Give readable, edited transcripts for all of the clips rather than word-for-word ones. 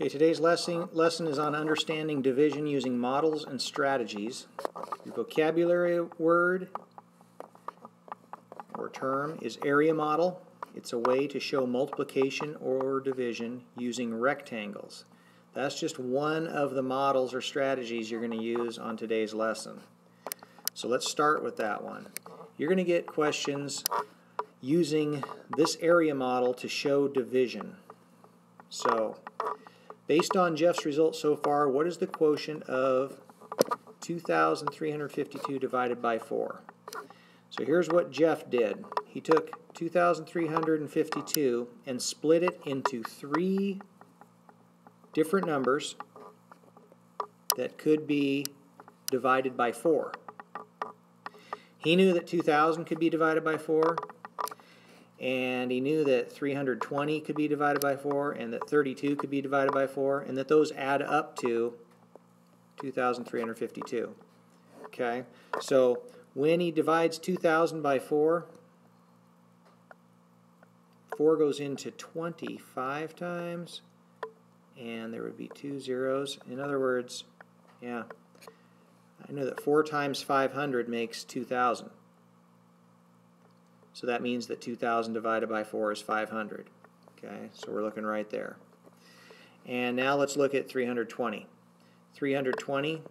Okay, today's lesson is on understanding division using models and strategies. Your vocabulary word or term is area model. It's a way to show multiplication or division using rectangles. That's just one of the models or strategies you're going to use on today's lesson. So let's start with that one. You're going to get questions using this area model to show division. So, based on Jeff's results so far, what is the quotient of 2,352 divided by 4? So here's what Jeff did. He took 2,352 and split it into 3 different numbers that could be divided by 4. He knew that 2,000 could be divided by 4, and he knew that 320 could be divided by 4, and that 32 could be divided by 4, and that those add up to 2,352. Okay, so when he divides 2,000 by 4, 4 goes into 25 times, and there would be 2 zeros. In other words, yeah, I know that 4 times 500 makes 2,000. So that means that 2,000 divided by 4 is 500. Okay, so we're looking right there. And now let's look at 320. 320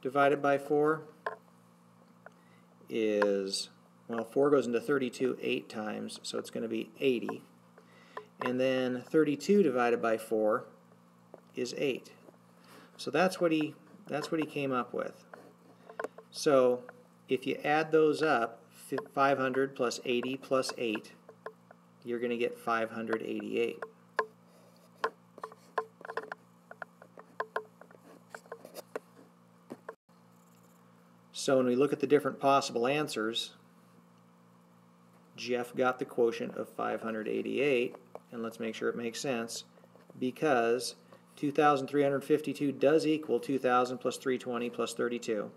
divided by 4 is, well, 4 goes into 32 8 times, so it's going to be 80. And then 32 divided by 4 is 8. So that's what he came up with. So if you add those up, 500 plus 80 plus 8, you're going to get 588. So when we look at the different possible answers, Jeff got the quotient of 588, and let's make sure it makes sense, because 2,352 does equal 2,000 plus 320 plus 32.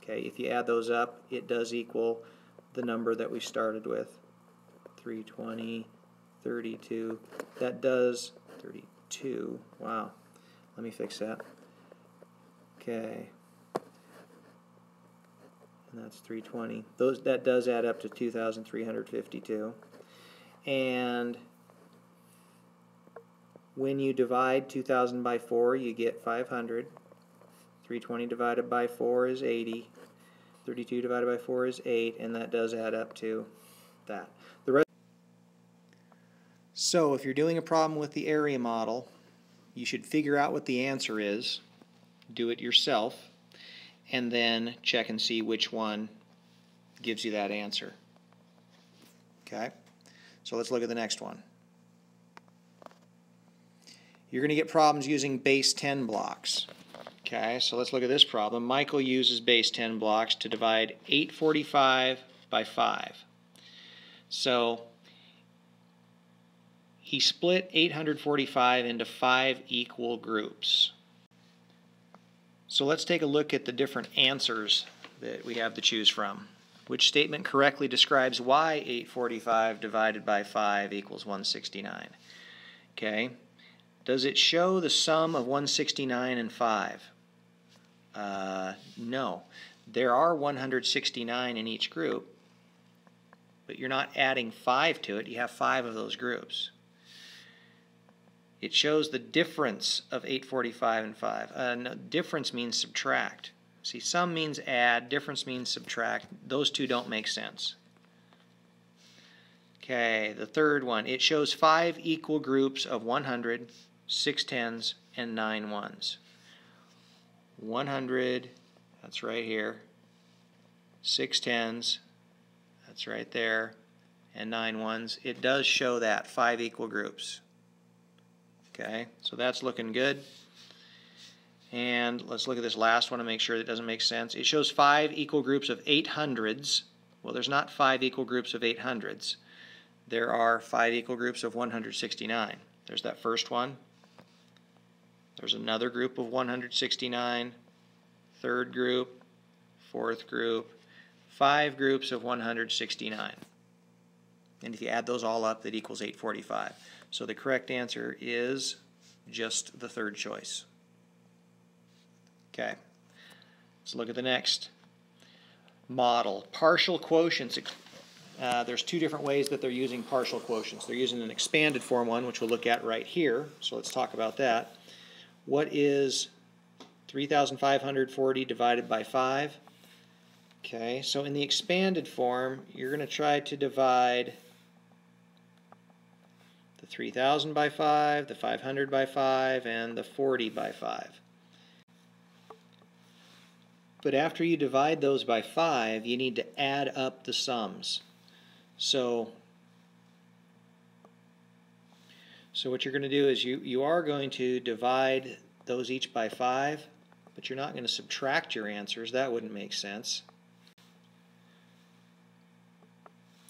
Okay, if you add those up, it does equal the number that we started with, 320, 32. That does 32. Wow. Let me fix that. Okay. And that's 320. That does add up to 2,352. And when you divide 2,000 by 4, you get 500. 320 divided by 4 is 80. 32 divided by 4 is 8, and that does add up to that. So if you're doing a problem with the area model, you should figure out what the answer is, do it yourself, and then check and see which one gives you that answer. Okay? So let's look at the next one. You're going to get problems using base 10 blocks. Okay, so let's look at this problem. Michael uses base 10 blocks to divide 845 by 5. So he split 845 into 5 equal groups. So let's take a look at the different answers that we have to choose from. Which statement correctly describes why 845 divided by 5 equals 169? Okay, does it show the sum of 169 and 5? No. There are 169 in each group, but you're not adding 5 to it. You have 5 of those groups. It shows the difference of 845 and 5. No, difference means subtract. See, sum means add, difference means subtract. Those two don't make sense. Okay, the third one. It shows 5 equal groups of 100, 6 tens, and 9 ones. 100, that's right here, 6 tens, that's right there, and 9 ones. It does show that, 5 equal groups. Okay, so that's looking good. And let's look at this last one to make sure that doesn't make sense. It shows 5 equal groups of 800s. Well, there's not 5 equal groups of 800s. There are 5 equal groups of 169. There's that first one. There's another group of 169, third group, fourth group, 5 groups of 169. And if you add those all up, that equals 845. So the correct answer is just the third choice. Okay, let's look at the next model. Partial quotients. There's two different ways that they're using partial quotients. They're using an expanded form one, which we'll look at right here. So let's talk about that. What is 3,540 divided by 5? Okay, so in the expanded form, you're going to try to divide the 3,000 by 5, the 500 by 5, and the 40 by 5. But after you divide those by 5, you need to add up the sums. So what you're going to do is you are going to divide those each by 5, but you're not going to subtract your answers. That wouldn't make sense.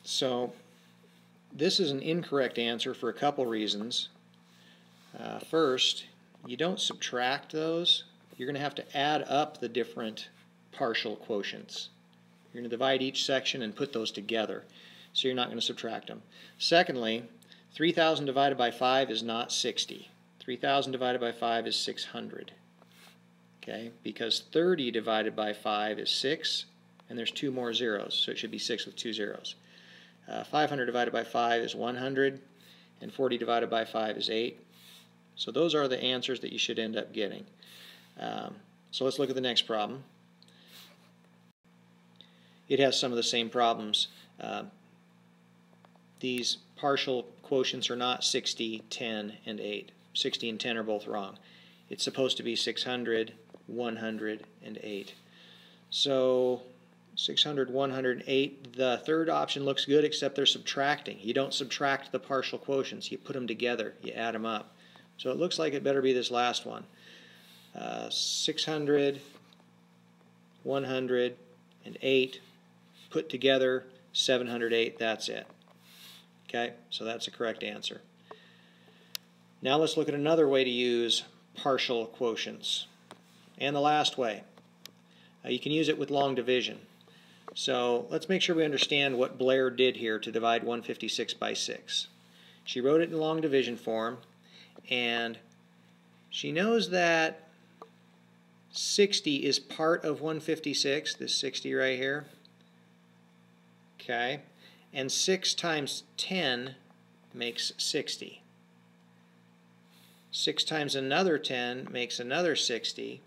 So this is an incorrect answer for a couple reasons. First, you don't subtract those. You're going to have to add up the different partial quotients. You're going to divide each section and put those together. So you're not going to subtract them. Secondly, 3,000 divided by 5 is not 60. 3,000 divided by 5 is 600. Okay, because 30 divided by 5 is 6, and there's 2 more zeros, so it should be 6 with 2 zeros. 500 divided by 5 is 100, and 40 divided by 5 is 8. So those are the answers that you should end up getting. So let's look at the next problem. It has some of the same problems. These partial quotients are not 60, 10, and 8. 60 and 10 are both wrong. It's supposed to be 600, 100, and 8. So 600, 108, the third option looks good, except they're subtracting. You don't subtract the partial quotients. You put them together. You add them up. So it looks like it better be this last one. 600, 100, and 8 put together, 708. That's it. Okay, so that's the correct answer. Now let's look at another way to use partial quotients. And the last way. You can use it with long division. So let's make sure we understand what Blair did here to divide 156 by 6. She wrote it in long division form, and she knows that 60 is part of 156, this 60 right here. Okay, and 6 times 10 makes 60. 6 times another 10 makes another 60,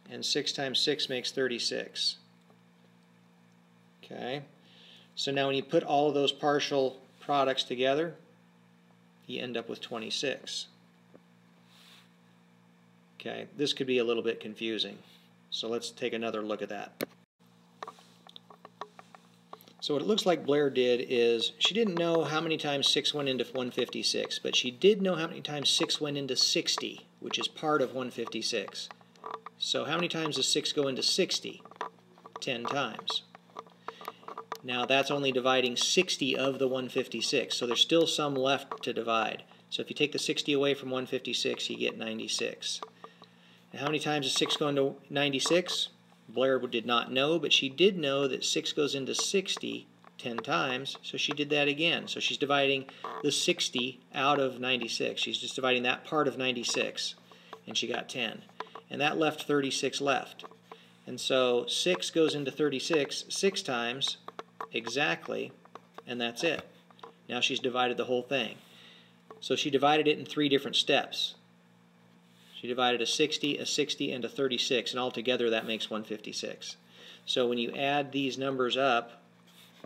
and 6 times 6 makes 36. Okay, so now when you put all of those partial products together, you end up with 26. Okay, this could be a little bit confusing, so let's take another look at that. So what it looks like Blair did is she didn't know how many times 6 went into 156, but she did know how many times 6 went into 60, which is part of 156. So how many times does 6 go into 60? 10 times. Now that's only dividing 60 of the 156, so there's still some left to divide. So if you take the 60 away from 156, you get 96. And how many times does 6 go into 96? Blair did not know, but she did know that 6 goes into 60 10 times, so she did that again. So she's dividing the 60 out of 96. She's just dividing that part of 96, and she got 10. And that left 36 left. And so 6 goes into 36 6 times exactly, and that's it. Now she's divided the whole thing. So she divided it in 3 different steps. She divided a 60, and a 36, and altogether that makes 156. So when you add these numbers up,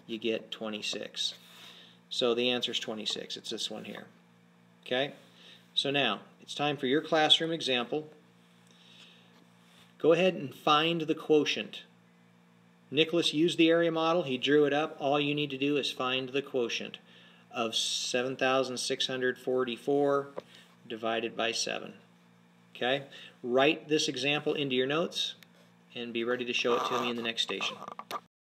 you get 26. So the answer is 26. It's this one here. Okay? So now, it's time for your classroom example. Go ahead and find the quotient. Nicholas used the area model. He drew it up. All you need to do is find the quotient of 7,644 divided by 7. Okay? Write this example into your notes and be ready to show it to me in the next station.